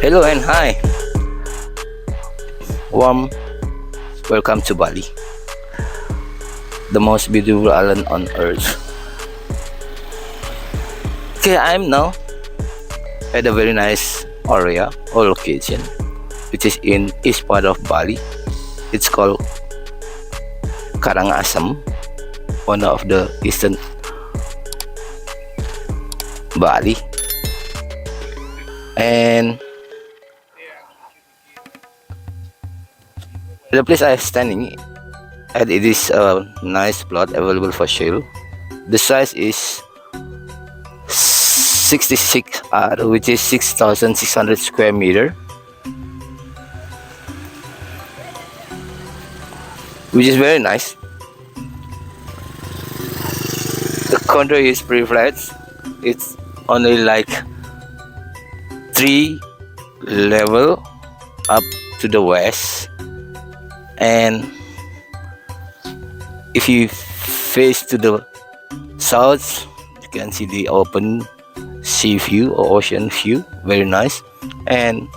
Hello and hi. Warm welcome to Bali, the most beautiful island on earth. Okay, I'm now at a very nice area or location which is in east part of Bali. It's called Karangasem, one of the eastern Bali, and the place I am standing at, it is a nice plot available for sale. The size is 66 which is 6,600 square meter, which is very nice. The condo is pretty flat. It's only like 3 level up to the west, and if you face to the south, you can see the open sea view or ocean view, very nice. And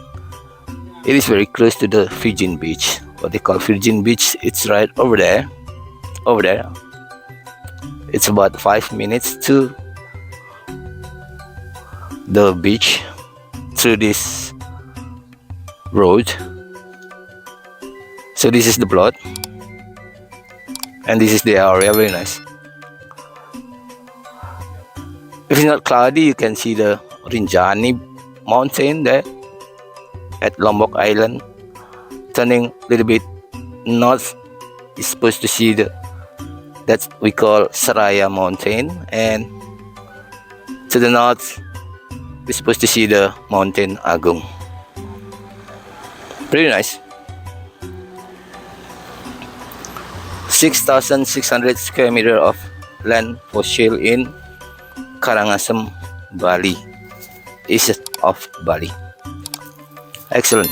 it is very close to the Virgin Beach, what they call Virgin Beach. It's right over there. It's about 5 minutes to the beach through this road. So this is the plot, and this is the area, very nice. If it's not cloudy, you can see the Rinjani mountain there at Lombok Island. Turning a little bit north, you're supposed to see that we call Seraya mountain, and to the north we're supposed to see the mountain Agung. Pretty nice. 6,600 square meter of land for sale in Karangasem, Bali, east of Bali. Excellent.